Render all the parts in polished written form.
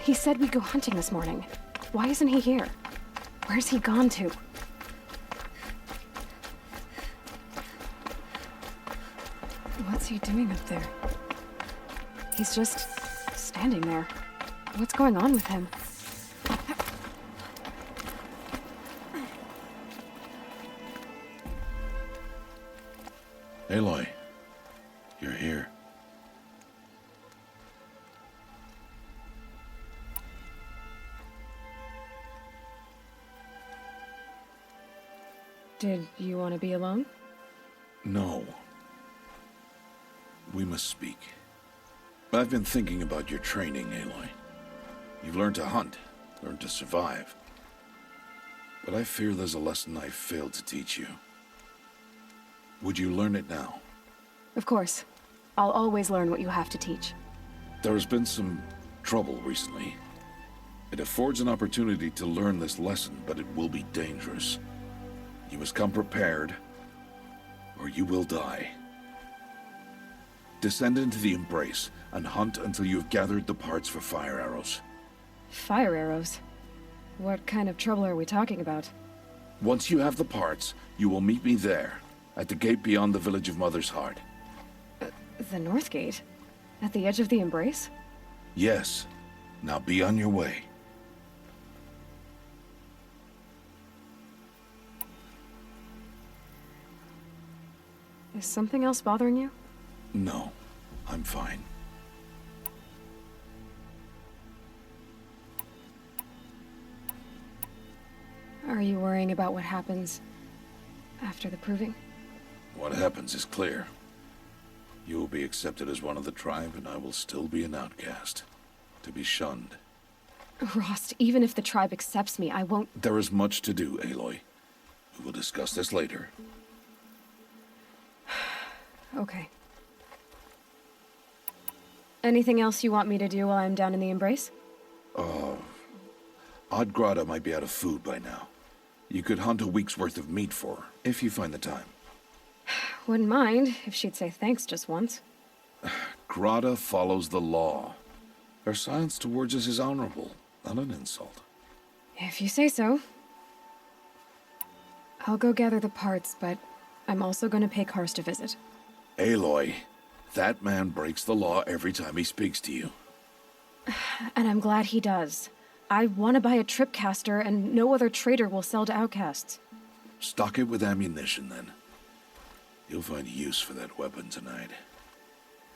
He said we'd go hunting this morning. Why isn't he here? Where's he gone to? What's he doing up there? He's just standing there. What's going on with him? Aloy, you're here. Did you want to be alone? No. We must speak. I've been thinking about your training, Aloy. You've learned to hunt, learned to survive. But I fear there's a lesson I failed to teach you. Would you learn it now? Of course. I'll always learn what you have to teach. There has been some trouble recently. It affords an opportunity to learn this lesson, but it will be dangerous. You must come prepared, or you will die. Descend into the Embrace and hunt until you have gathered the parts for fire arrows. Fire arrows? What kind of trouble are we talking about? Once you have the parts, you will meet me there, at the gate beyond the village of Mother's Heart. The North Gate? At the edge of the Embrace? Yes. Now be on your way. Is something else bothering you? No, I'm fine. Are you worrying about what happens after the proving? What happens is clear. You will be accepted as one of the tribe, and I will still be an outcast. To be shunned. Rost, even if the tribe accepts me, I won't— There is much to do, Aloy. We will discuss this later. Okay. Anything else you want me to do while I'm down in the Embrace? Oddgrada might be out of food by now. You could hunt a week's worth of meat for her, if you find the time. Wouldn't mind if she'd say thanks just once. Grada follows the law. Her silence towards us is honorable, not an insult. If you say so. I'll go gather the parts, but I'm also going to pay Karst a visit. Aloy, that man breaks the law every time he speaks to you. And I'm glad he does. I want to buy a tripcaster, and no other trader will sell to outcasts. Stock it with ammunition, then. You'll find use for that weapon tonight.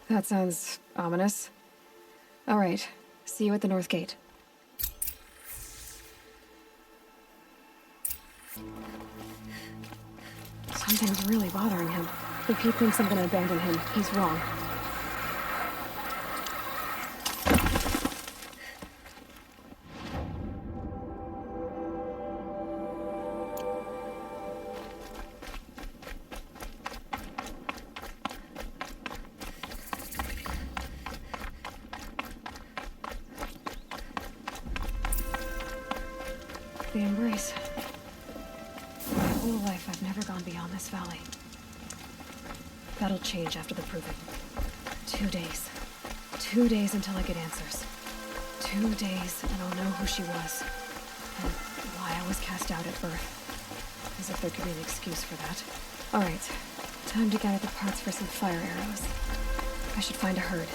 That sounds ominous. All right. See you at the North Gate. Something's really bothering him. If he thinks I'm gonna abandon him, he's wrong. The Embrace. My whole life, I've never gone beyond this valley. That'll change after the proving. 2 days. 2 days until I get answers. 2 days, and I'll know who she was. And why I was cast out at birth. As if there could be an excuse for that. Alright. Time to gather the parts for some fire arrows. I should find a herd.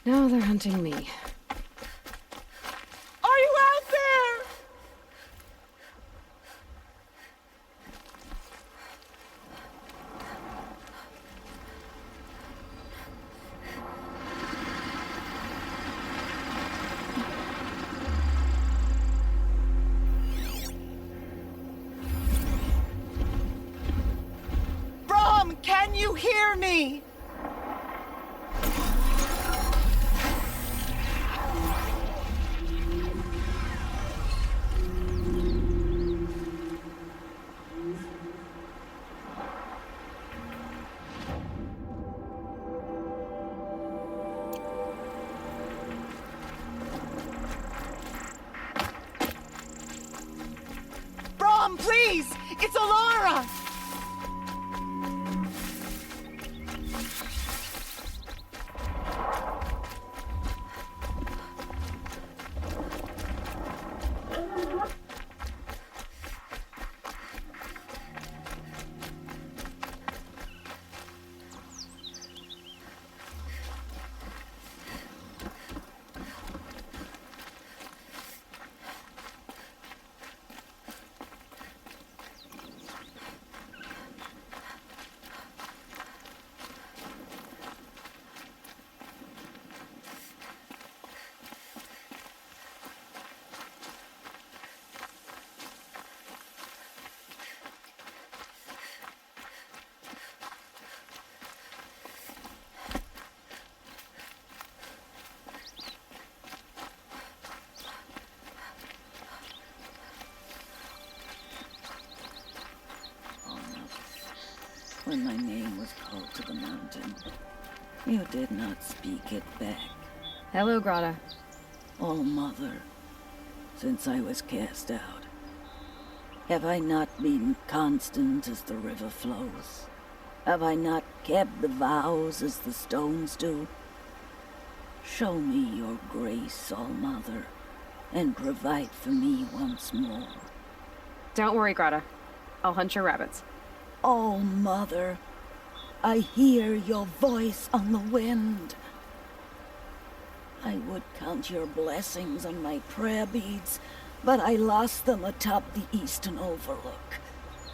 Now they're hunting me. Are you out there? Brom, can you hear me? Brom, please! It's Alara! When my name was called to the mountain, you did not speak it back. Hello, Grata. Oh, Mother, since I was cast out, have I not been constant as the river flows? Have I not kept the vows as the stones do? Show me your grace, All-Mother, and provide for me once more. Don't worry, Grata. I'll hunt your rabbits. Oh, Mother, I hear your voice on the wind. I would count your blessings on my prayer beads, but I lost them atop the eastern overlook.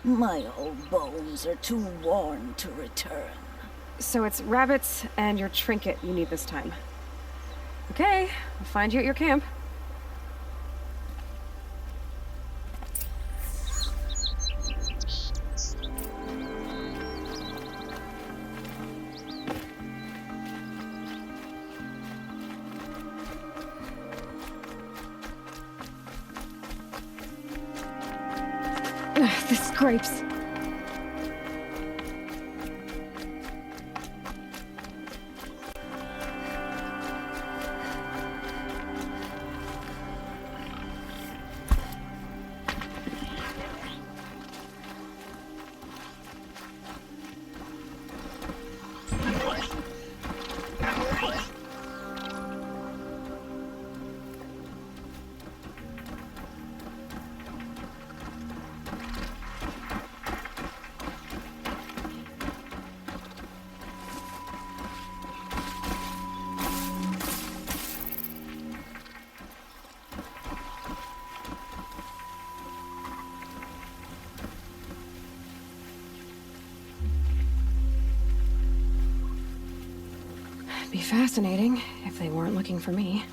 My old bones are too worn to return. So it's rabbits and your trinket you need this time. Okay, I'll find you at your camp. Ugh, this scrapes. Be fascinating if they weren't looking for me.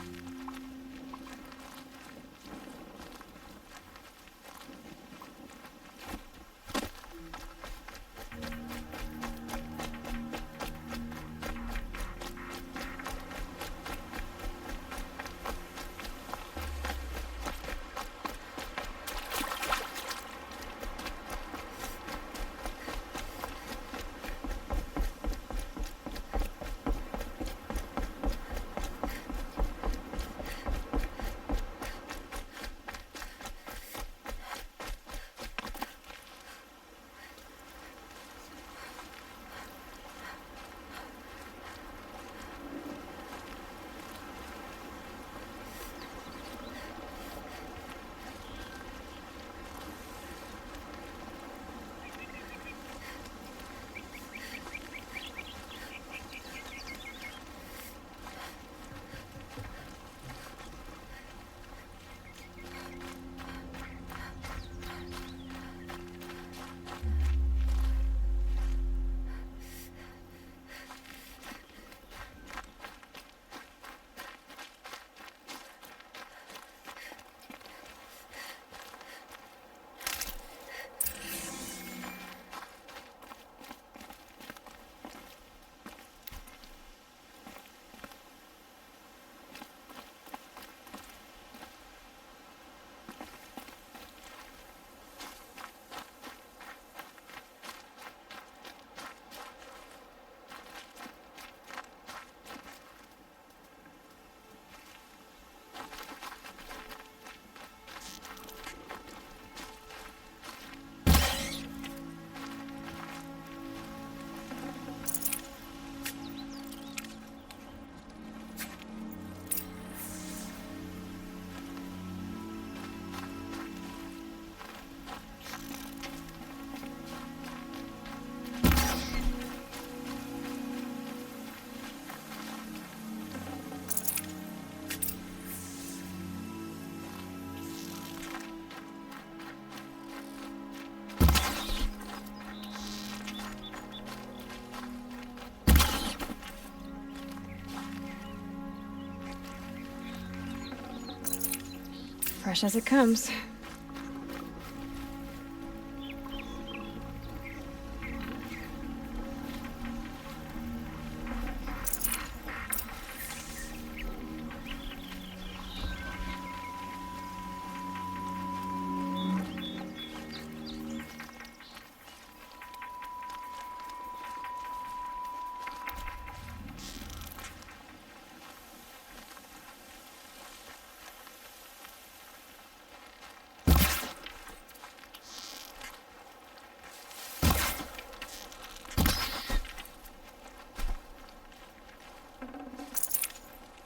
Fresh as it comes.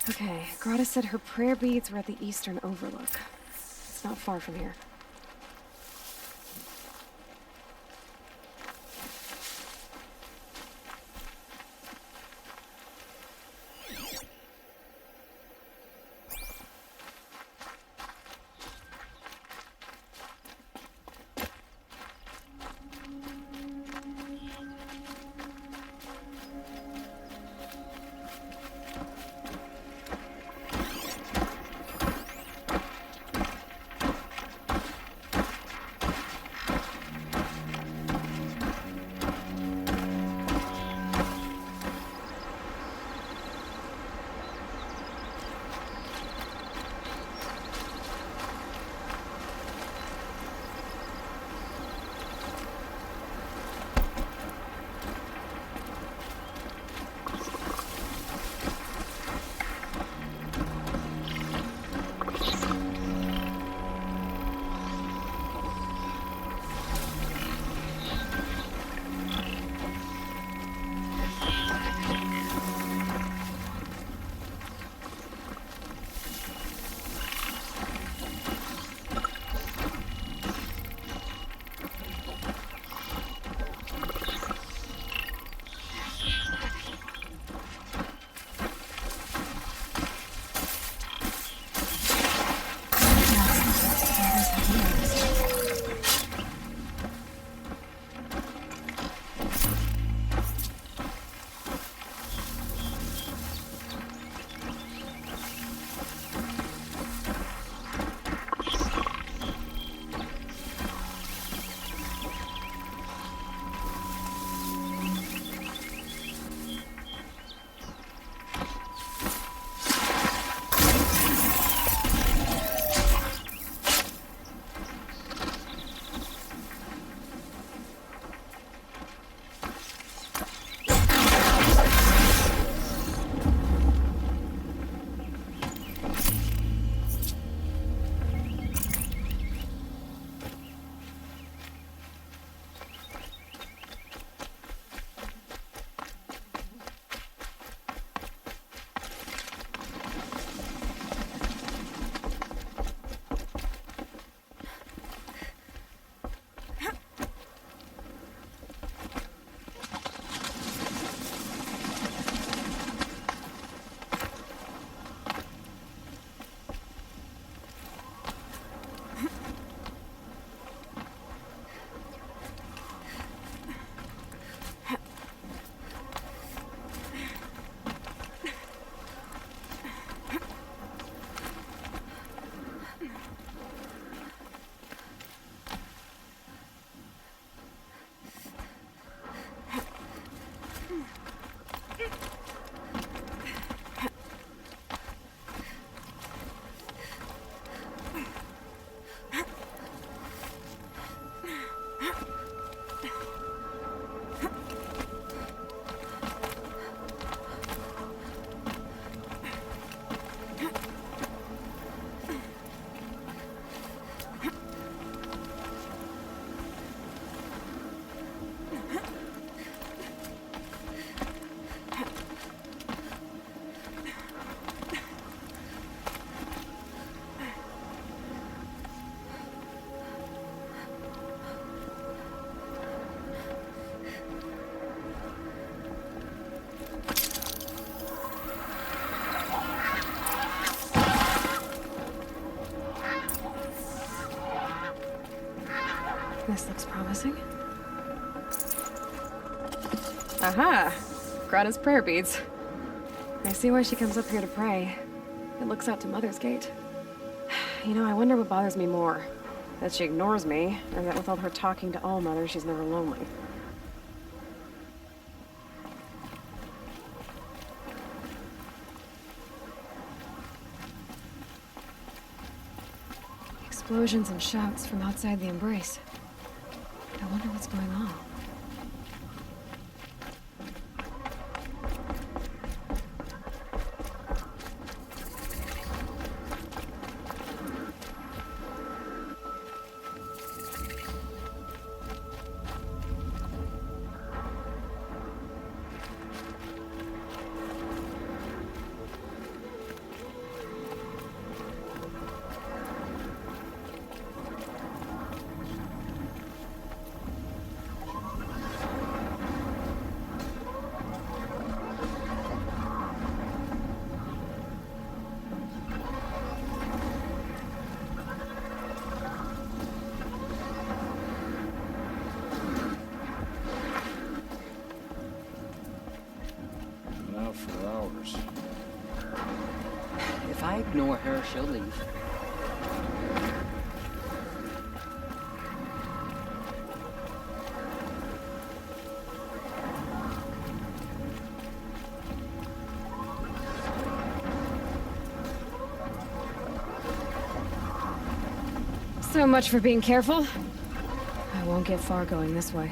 Okay, Grata said her prayer beads were at the eastern overlook. It's not far from here. This looks promising. Aha! Grata's prayer beads. I see why she comes up here to pray. It looks out to Mother's Gate. You know, I wonder what bothers me more. That she ignores me, or that with all her talking to All-Mother, she's never lonely. Explosions and shouts from outside the embrace. I wonder what's going on. For hours. If I ignore her, she'll leave. So much for being careful. I won't get far going this way.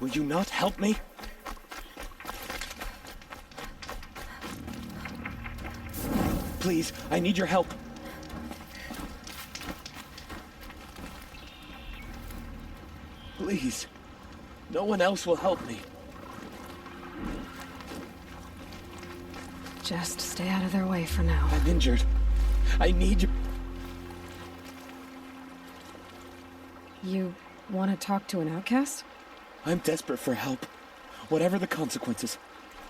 Will you not help me? Please, I need your help. Please. No one else will help me. Just stay out of their way for now. I'm injured. I need you. You want to talk to an outcast? I'm desperate for help. Whatever the consequences.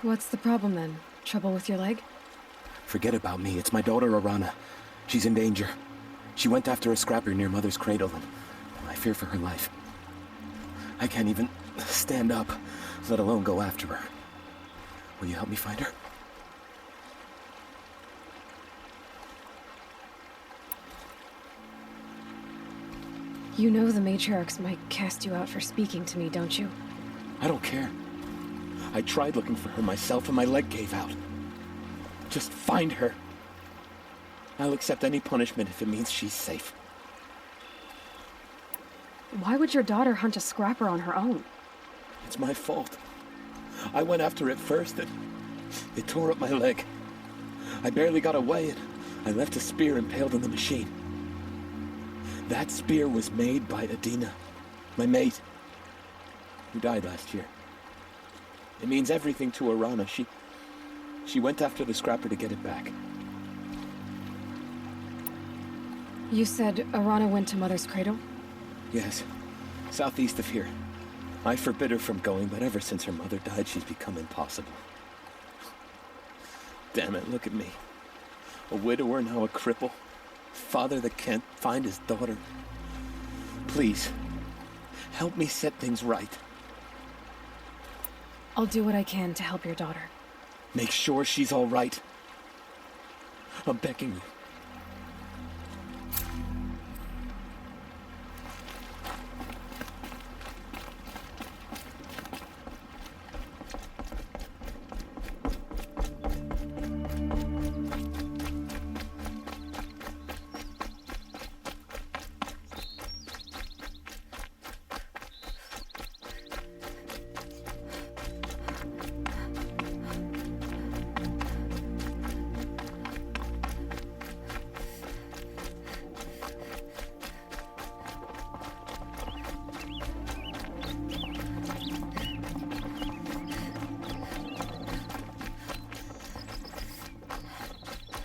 What's the problem then? Trouble with your leg? Forget about me. It's my daughter, Arana. She's in danger. She went after a scrapper near Mother's cradle, and I fear for her life. I can't even stand up, let alone go after her. Will you help me find her? You know the matriarchs might cast you out for speaking to me, don't you? I don't care. I tried looking for her myself and my leg gave out. Just find her. I'll accept any punishment if it means she's safe. Why would your daughter hunt a scrapper on her own? It's my fault. I went after it first and it tore up my leg. I barely got away and I left a spear impaled in the machine. That spear was made by Adina, my mate, who died last year. It means everything to Arana. She went after the scrapper to get it back. You said Arana went to Mother's cradle? Yes, southeast of here. I forbid her from going, but ever since her mother died, she's become impossible. Damn it, look at me. A widower, now a cripple. Father that can't find his daughter. Please, help me set things right. I'll do what I can to help your daughter. Make sure she's all right. I'm begging you.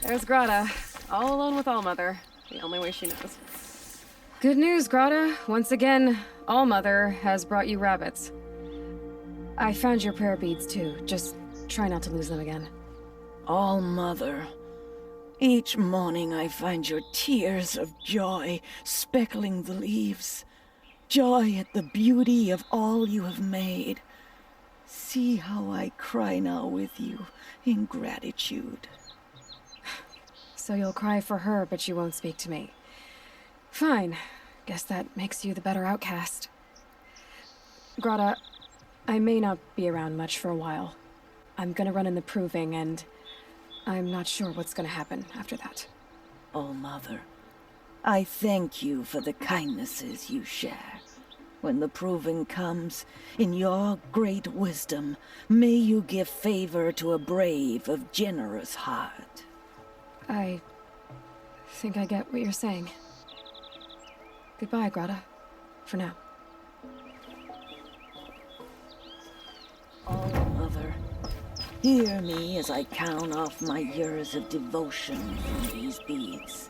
There's Grata, all alone with Allmother, the only way she knows. Good news, Grata. Once again, Allmother has brought you rabbits. I found your prayer beads too. Just try not to lose them again. All Mother, each morning I find your tears of joy speckling the leaves. Joy at the beauty of all you have made. See how I cry now with you in gratitude. So you'll cry for her, but you won't speak to me. Fine. Guess that makes you the better outcast. Grata, I may not be around much for a while. I'm gonna run in the proving, and I'm not sure what's gonna happen after that. All Mother, I thank you for the kindnesses you share. When the proving comes, in your great wisdom, may you give favor to a brave of generous heart. I think I get what you're saying. Goodbye, Grata. For now. Oh, Mother, hear me as I count off my years of devotion from these beads.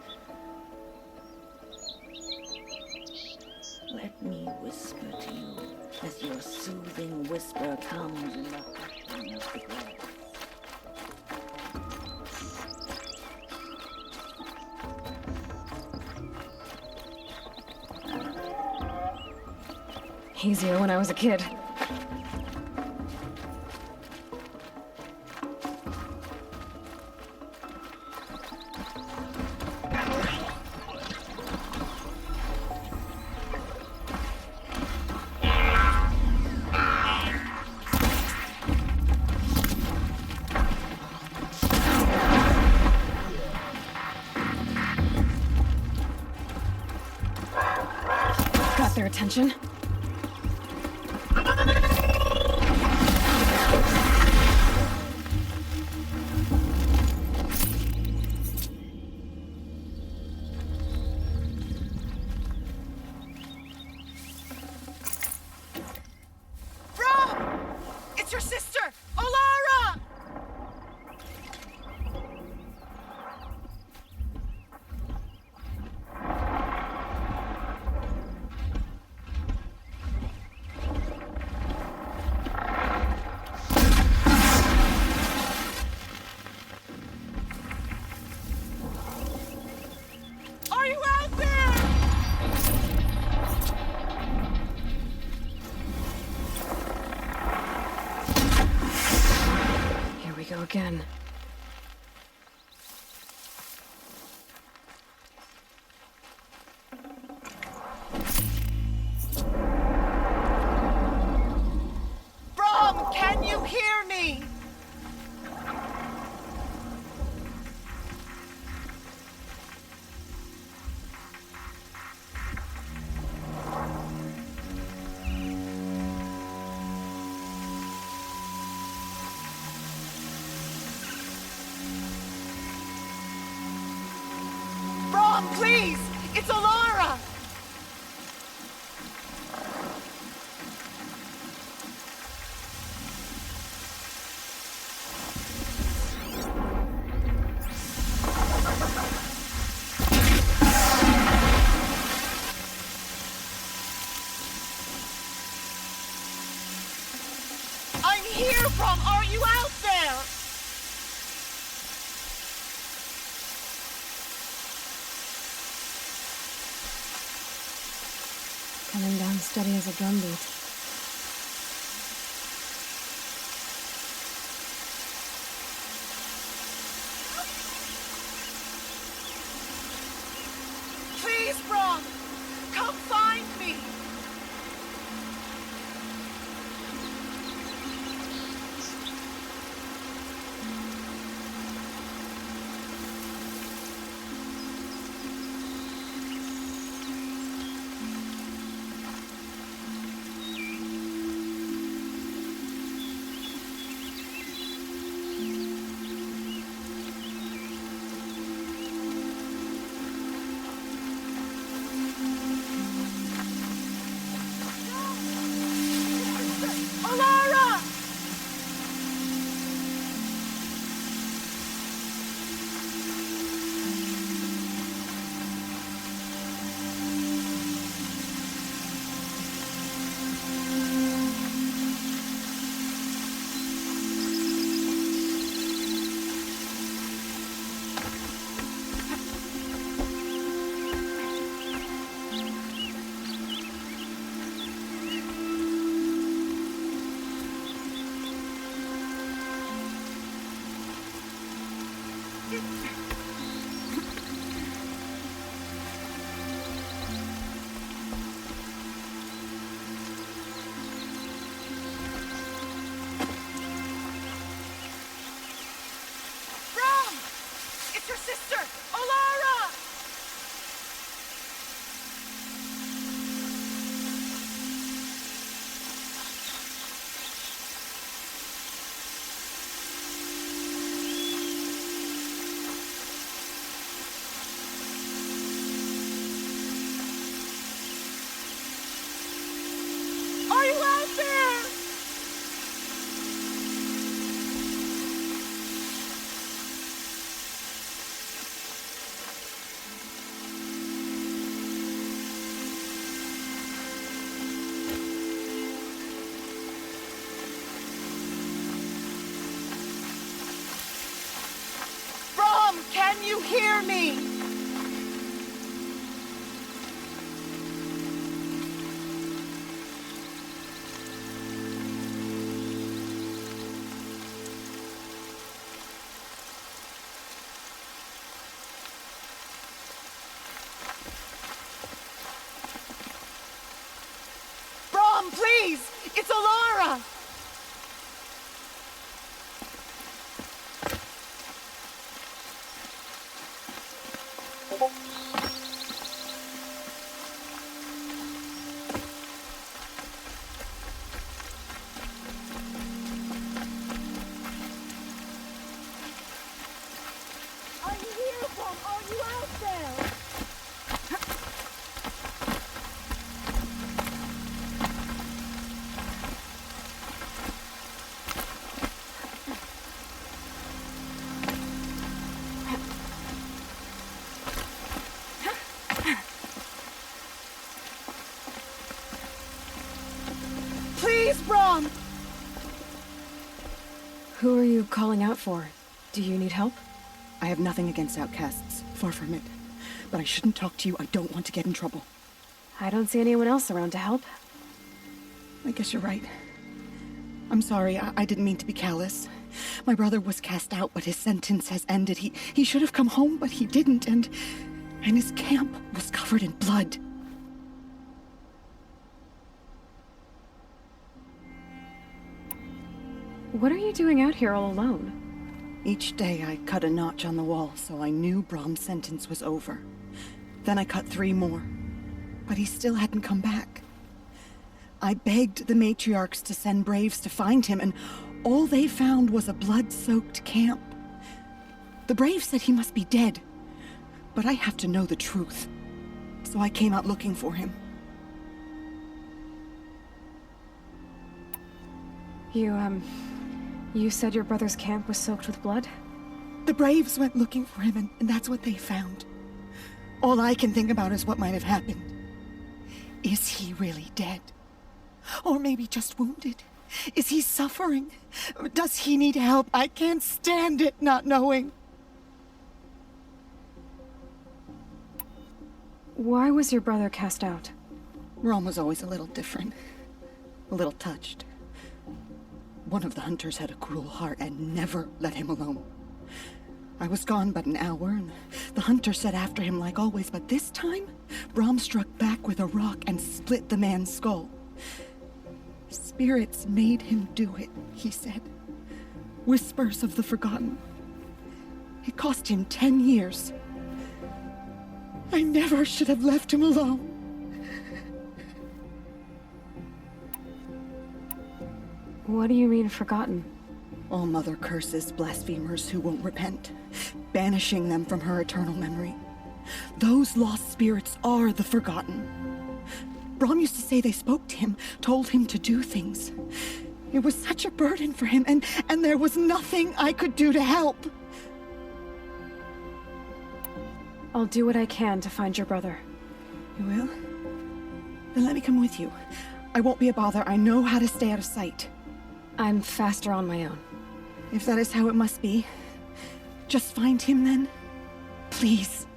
Let me whisper to you as your soothing whisper comes in the hushing of the breath. Easier when I was a kid. Got their attention. Brom! It's your sister, Olara! again. Brom, can you hear me? Brom, please! It's Alara! I'm here, Brom! Are you out there? Coming down steady as a drumbeat. Please, Brom! Come find me! Alara! Brom! It's your sister, Alara! Are you out there? Brom, can you hear me? Brom, please! It's Alara! I'm here, Brom! Are you out there? Please, Brom! Who are you calling out for? Do you need help? I have nothing against outcasts. Far from it. But I shouldn't talk to you. I don't want to get in trouble. I don't see anyone else around to help. I guess you're right. I'm sorry. I didn't mean to be callous. My brother was cast out, but his sentence has ended. He should have come home, but he didn't, and his camp was covered in blood. What are you doing out here all alone? Each day I cut a notch on the wall, so I knew Brom's sentence was over. Then I cut 3 more, but he still hadn't come back. I begged the matriarchs to send braves to find him, and all they found was a blood-soaked camp. The braves said he must be dead, but I have to know the truth, so I came out looking for him. You said your brother's camp was soaked with blood? The braves went looking for him, and that's what they found. All I can think about is what might have happened. Is he really dead? Or maybe just wounded? Is he suffering? Does he need help? I can't stand it not knowing. Why was your brother cast out? Rom was always a little different. A little touched. One of the hunters had a cruel heart and never let him alone. I was gone but an hour, and the hunter set after him like always, but this time, Brom struck back with a rock and split the man's skull. Spirits made him do it, he said. Whispers of the forgotten. It cost him 10 years. I never should have left him alone. What do you mean, forgotten? All-Mother curses blasphemers who won't repent, banishing them from her eternal memory. Those lost spirits are the forgotten. Brom used to say they spoke to him, told him to do things. It was such a burden for him, and there was nothing I could do to help. I'll do what I can to find your brother. You will? Then let me come with you. I won't be a bother. I know how to stay out of sight. I'm faster on my own. If that is how it must be, just find him then. Please.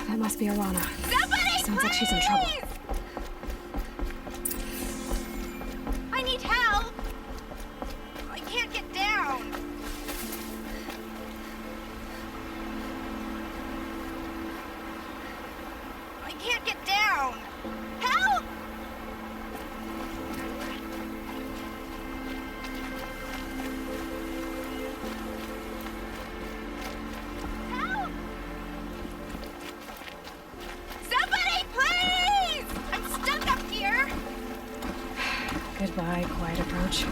That must be Arana. Somebody, Sounds like she's in trouble. I need help! I can't get down! I can't get down! Help! Help! Somebody, please! I'm stuck up here! Goodbye, quiet approach.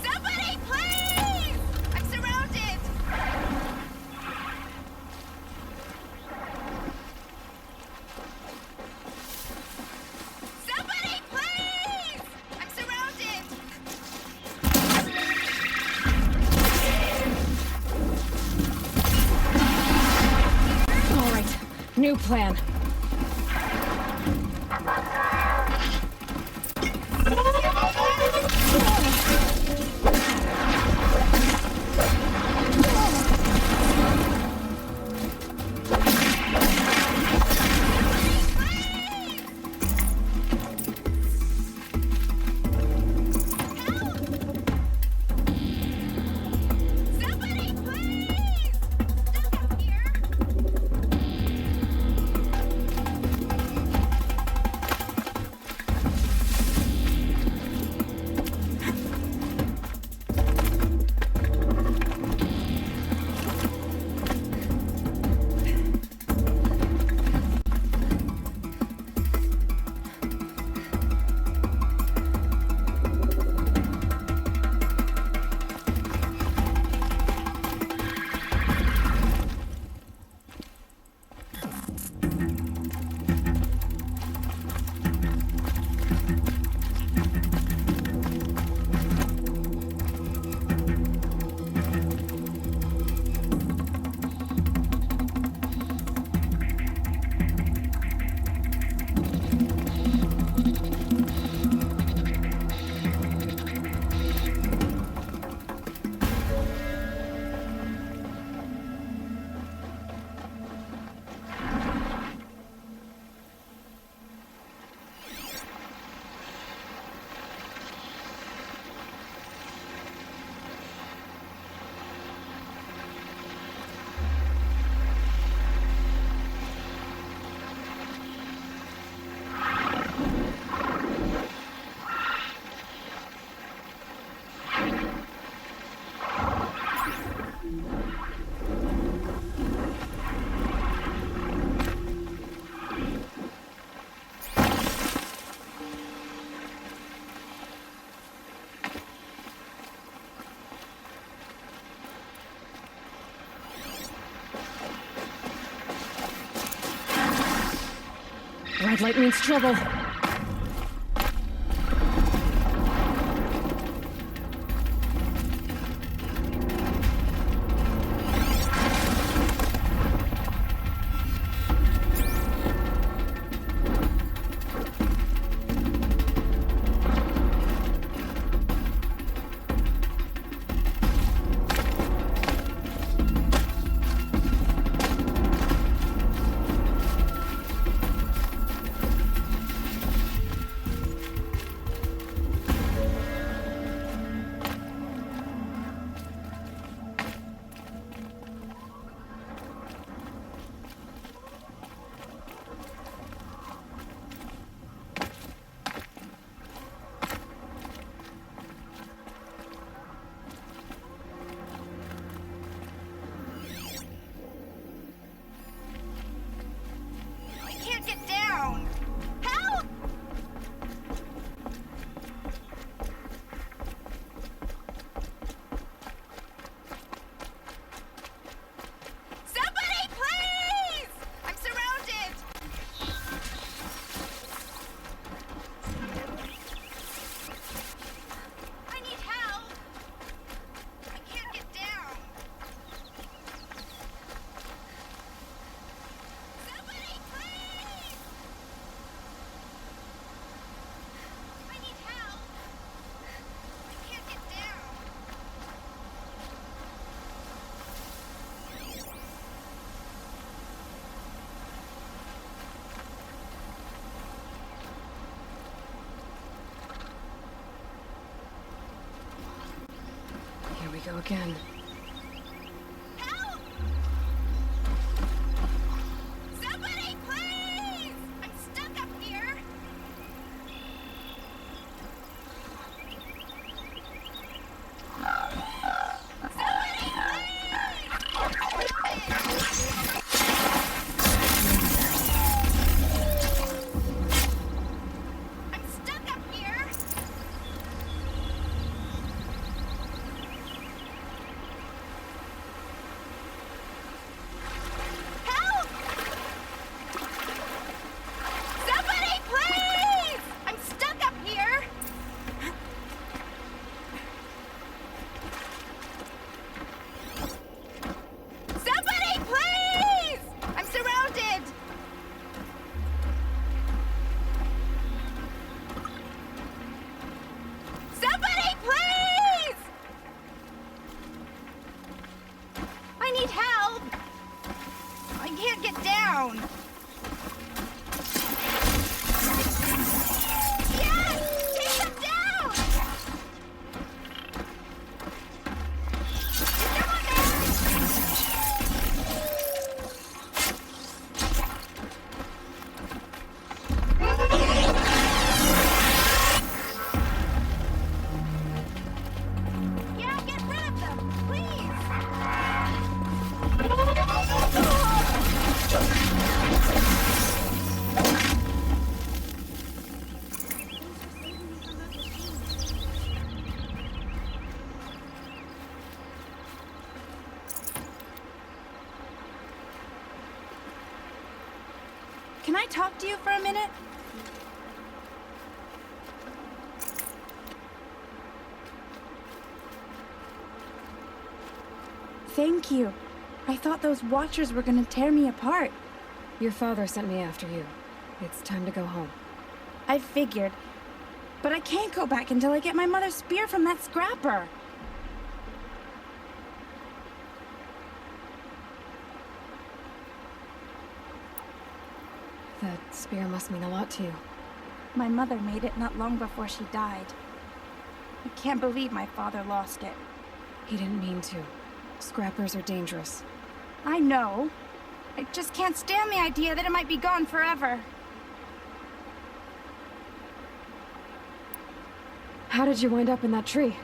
Somebody, please! I'm surrounded! Somebody, please! I'm surrounded! All right, new plan. Somebody, please! Stuck up here! Red light means trouble. I can't get down. Help! Somebody, please! I'm surrounded. I need help. I can't get down. Somebody, please! I need help. I can't get down. Here we go again. Help! Somebody, please! I'm stuck up here. Somebody, I'm stuck up here. Help! Somebody, please! I'm stuck up here. Somebody, please! I'm surrounded. Somebody, please! I need help. I can't get down. Yes! Take them down! Is someone there? Yeah, get rid of them, please! Can I talk to you for a minute? Thank you. I thought those Watchers were gonna tear me apart. Your father sent me after you. It's time to go home. I figured. But I can't go back until I get my mother's spear from that scrapper. That spear must mean a lot to you. My mother made it not long before she died. I can't believe my father lost it. He didn't mean to. Scrappers are dangerous. I know. I just can't stand the idea that it might be gone forever. How did you wind up in that tree?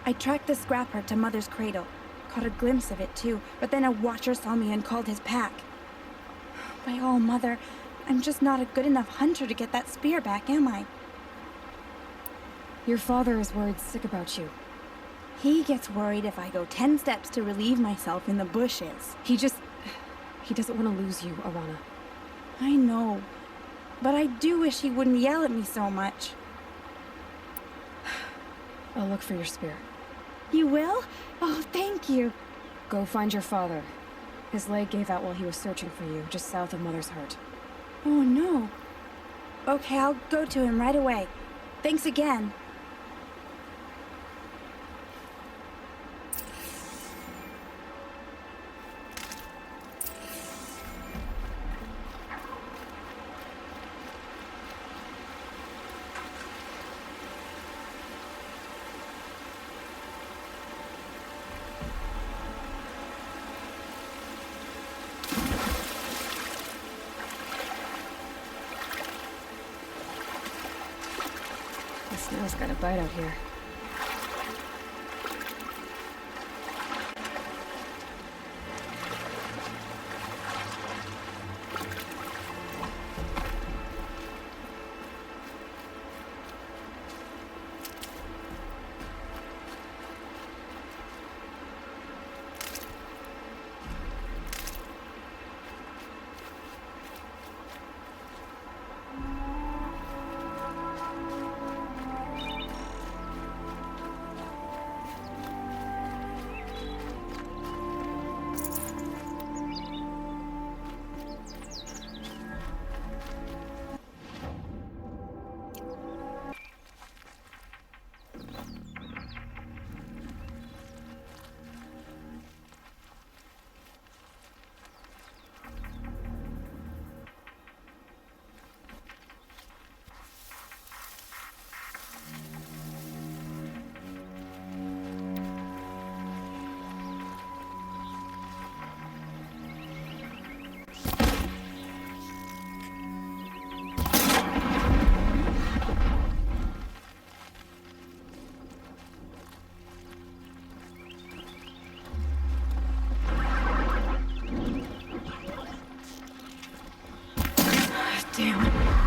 I tracked the scrapper to Mother's cradle. Caught a glimpse of it too, but then a Watcher saw me and called his pack. By all, Mother, I'm just not a good enough hunter to get that spear back, am I? Your father is worried sick about you. He gets worried if I go 10 steps to relieve myself in the bushes. He doesn't want to lose you, Arana. I know. But I do wish he wouldn't yell at me so much. I'll look for your spear. You will? Oh, thank you. Go find your father. His leg gave out while he was searching for you, just south of Mother's Heart. Oh, no. Okay, I'll go to him right away. Thanks again. The snow's got a bite out here. Damn.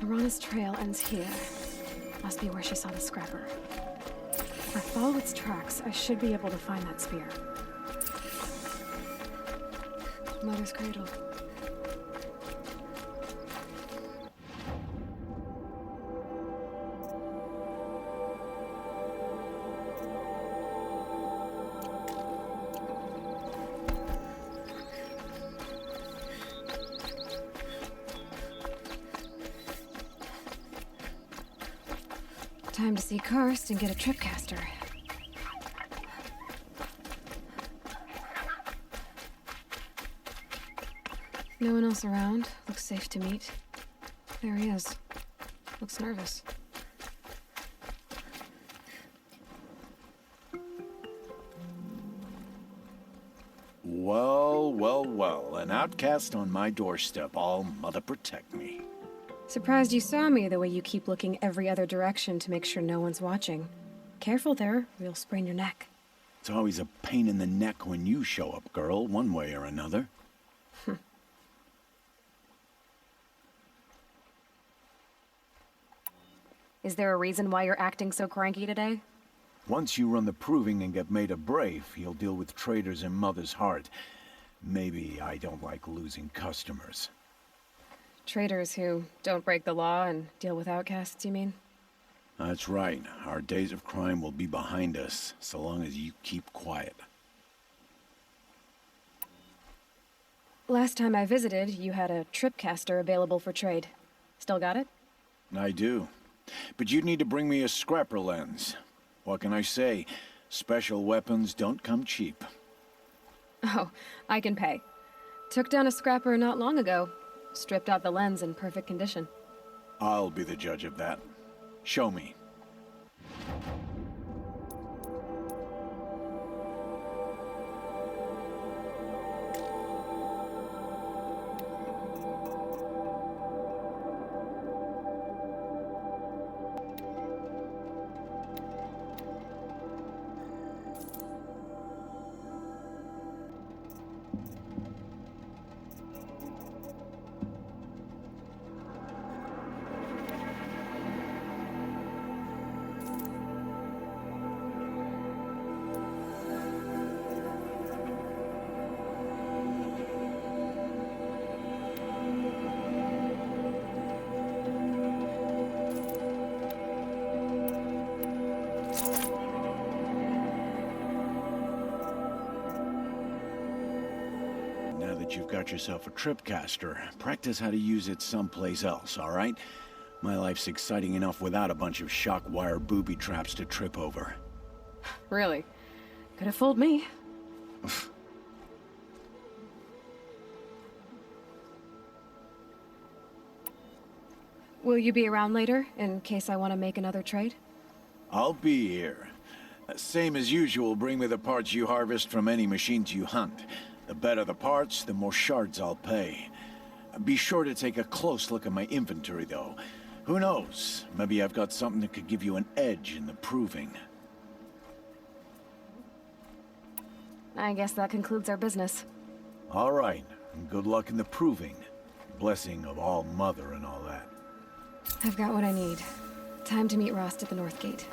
Lorana's trail ends here. Must be where she saw the scrapper. If I follow its tracks, I should be able to find that spear. Mother's cradle. Time to see Karst and get a tripcaster. No one else around. Looks safe to meet. There he is. Looks nervous. Well, well, well. An outcast on my doorstep. All mother protect me. Surprised you saw me the way you keep looking every other direction to make sure no one's watching. Careful there, or you'll sprain your neck. It's always a pain in the neck when you show up, girl, one way or another. Is there a reason why you're acting so cranky today? Once you run the proving and get made a brave, you'll deal with traitors in Mother's heart. Maybe I don't like losing customers. Traitors who don't break the law and deal with outcasts, you mean? That's right. Our days of crime will be behind us, so long as you keep quiet. Last time I visited, you had a tripcaster available for trade. Still got it? I do. But you'd need to bring me a scrapper lens. What can I say? Special weapons don't come cheap. Oh, I can pay. Took down a scrapper not long ago. Stripped out the lens in perfect condition. I'll be the judge of that. Show me. Now that you've got yourself a tripcaster, practice how to use it someplace else, all right? My life's exciting enough without a bunch of shock wire booby traps to trip over. Really? Could have fooled me. Will you be around later, in case I want to make another trade? I'll be here. Same as usual, bring me the parts you harvest from any machines you hunt. The better the parts, the more shards I'll pay. Be sure to take a close look at my inventory, though. Who knows? Maybe I've got something that could give you an edge in the proving. I guess that concludes our business. All right, and good luck in the proving. Blessing of All Mother and all that. I've got what I need. Time to meet Rost at the North Gate.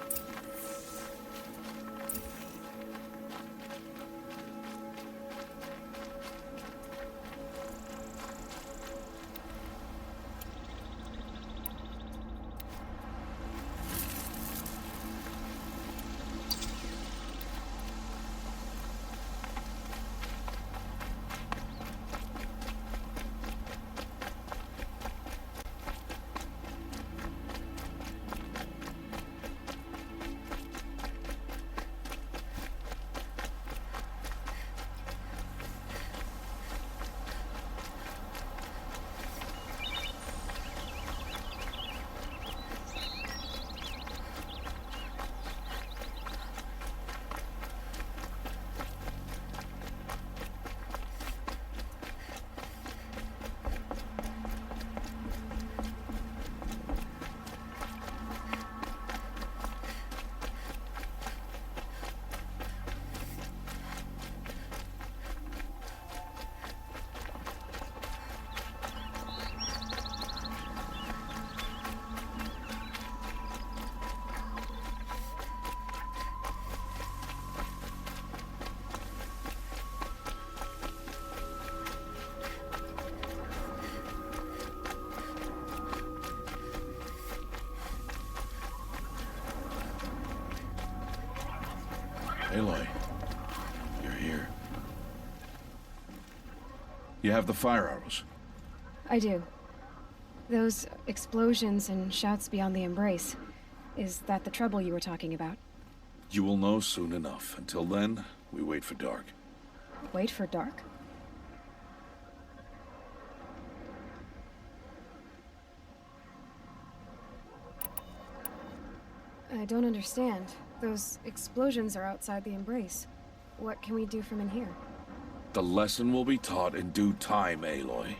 Aloy, you're here. You have the fire arrows. I do. Those explosions and shouts beyond the embrace. Is that the trouble you were talking about? You will know soon enough. Until then, we wait for dark. Wait for dark? I don't understand. Those explosions are outside the embrace. What can we do from in here? The lesson will be taught in due time, Aloy.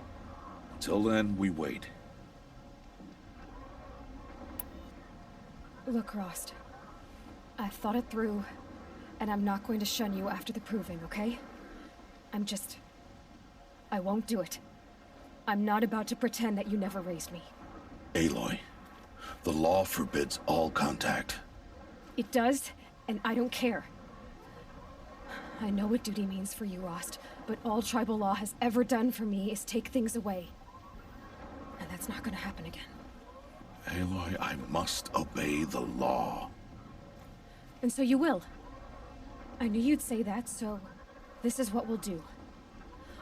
Until then, we wait. Look, Rost. I've thought it through, and I'm not going to shun you after the proving, okay? I won't do it. I'm not about to pretend that you never raised me. Aloy, the law forbids all contact. It does, and I don't care. I know what duty means for you, Rost, but all tribal law has ever done for me is take things away. And that's not gonna happen again. Aloy, I must obey the law. And so you will. I knew you'd say that, so this is what we'll do.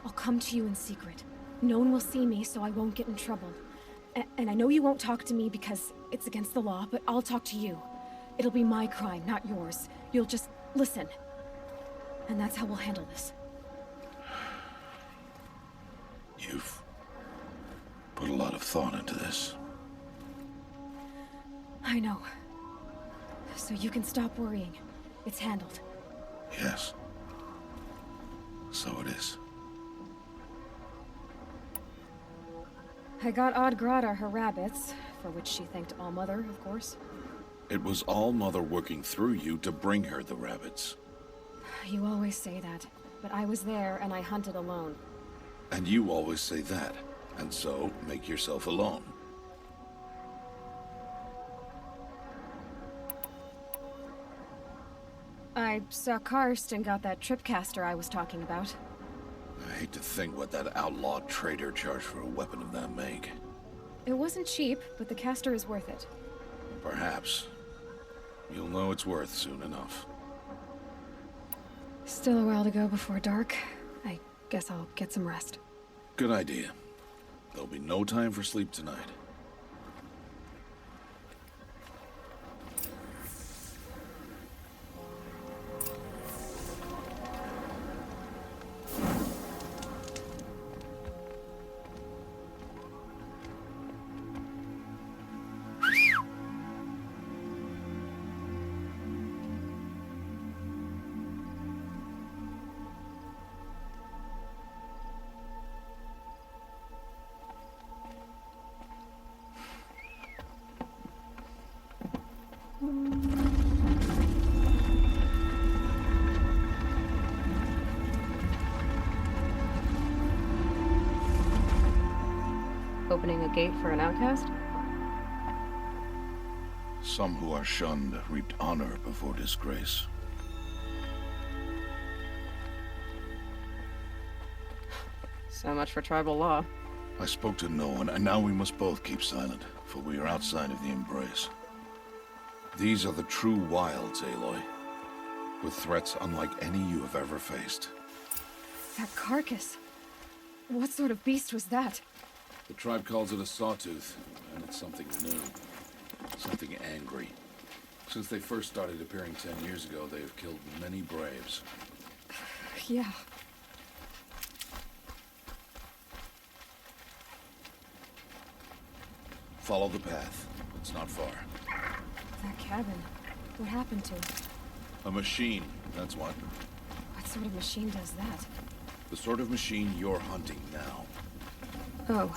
I'll come to you in secret. No one will see me, so I won't get in trouble. And I know you won't talk to me because it's against the law, but I'll talk to you. It'll be my crime, not yours. You'll just listen. And that's how we'll handle this. You've put a lot of thought into this. I know. So you can stop worrying. It's handled. Yes. So it is. I got Odd Grata her rabbits, for which she thanked Allmother, of course. It was Allmother working through you to bring her the rabbits. You always say that, but I was there and I hunted alone. And you always say that, and so make yourself alone. I saw Karst and got that tripcaster I was talking about. I hate to think what that outlawed trader charged for a weapon of that make. It wasn't cheap, but the caster is worth it. Perhaps. You'll know it's worth soon enough. Still a while to go before dark. I guess I'll get some rest. Good idea. There'll be no time for sleep tonight. Opening a gate for an outcast? Some who are shunned reaped honor before disgrace. So much for tribal law. I spoke to no one, and now we must both keep silent, for we are outside of the embrace. These are the true wilds, Aloy, with threats unlike any you have ever faced. That carcass. What sort of beast was that? The tribe calls it a sawtooth, and it's something new. Something angry. Since they first started appearing 10 years ago, they have killed many braves. Yeah. Follow the path. It's not far. That cabin. What happened to it? A machine, that's what. What sort of machine does that? The sort of machine you're hunting now. Oh.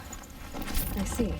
I see.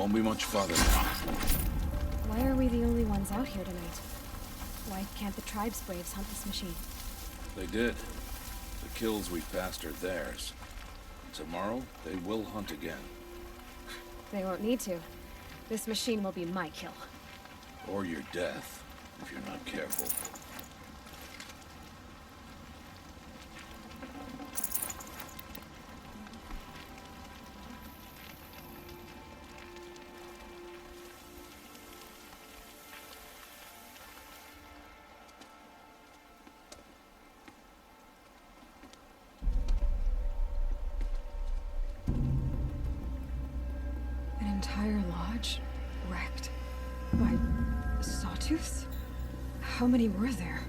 won't be much farther now. Why are we the only ones out here tonight? Why can't the tribe's braves hunt this machine? They did. The kills we passed are theirs. Tomorrow, they will hunt again. They won't need to. This machine will be my kill. Or your death, if you're not careful. An entire lodge wrecked by sawtooths? How many were there?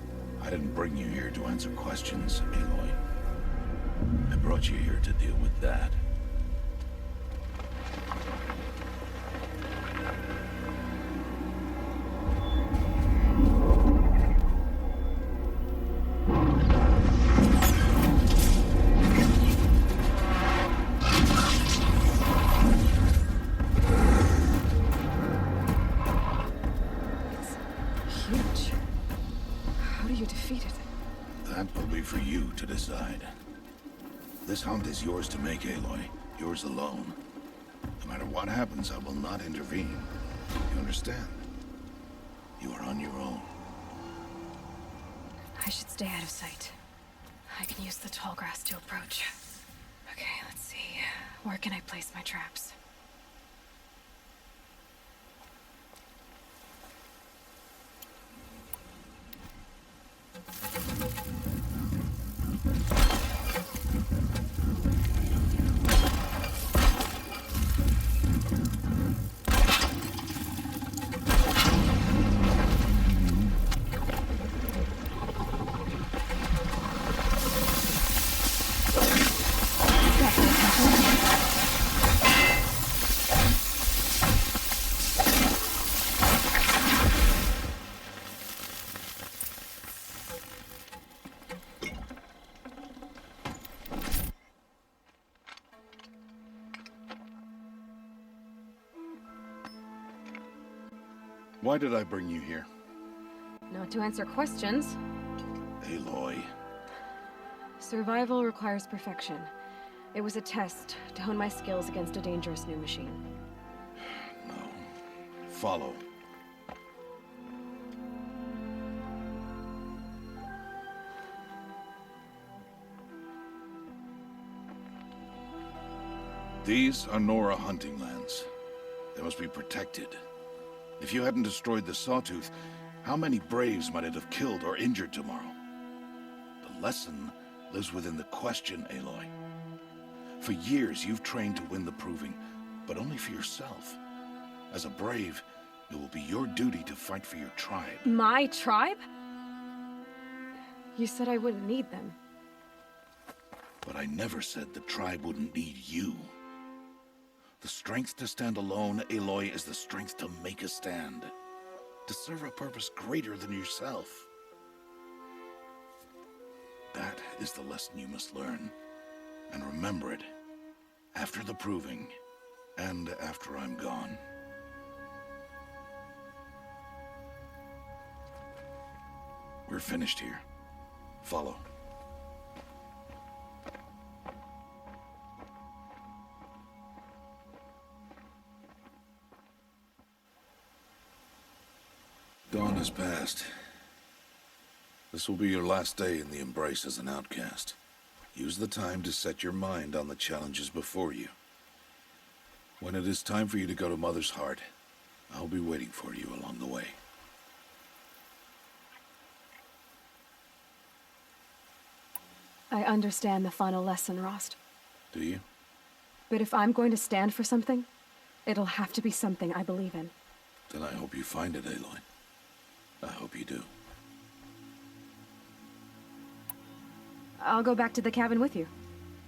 I didn't bring you here to answer questions, Aloy. I brought you here to deal with that. Huge. How do you defeat it? That will be for you to decide. This hunt is yours to make, Aloy. Yours alone. No matter what happens, I will not intervene. You understand? You are on your own. I should stay out of sight. I can use the tall grass to approach. Okay, let's see. Where can I place my traps? Why did I bring you here? Not to answer questions. Aloy. Survival requires perfection. It was a test to hone my skills against a dangerous new machine. No. Follow. These are Nora hunting lands. They must be protected. If you hadn't destroyed the Sawtooth, how many Braves might it have killed or injured tomorrow? The lesson lives within the question, Aloy. For years, you've trained to win the Proving, but only for yourself. As a Brave, it will be your duty to fight for your tribe. My tribe? You said I wouldn't need them. But I never said the tribe wouldn't need you. The strength to stand alone, Aloy, is the strength to make a stand. To serve a purpose greater than yourself. That is the lesson you must learn. And remember it. After the Proving. And after I'm gone. We're finished here. Follow. Dawn has passed. This will be your last day in the Embrace as an outcast. Use the time to set your mind on the challenges before you. When it is time for you to go to Mother's Heart, I'll be waiting for you along the way. I understand the final lesson, Rost. Do you? But if I'm going to stand for something, it'll have to be something I believe in. Then I hope you find it, Aloy. I hope you do. I'll go back to the cabin with you.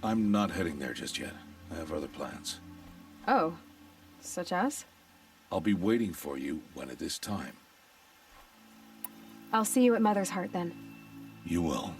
I'm not heading there just yet. I have other plans. Oh, such as? I'll be waiting for you when it is time. I'll see you at Mother's Heart then. You will.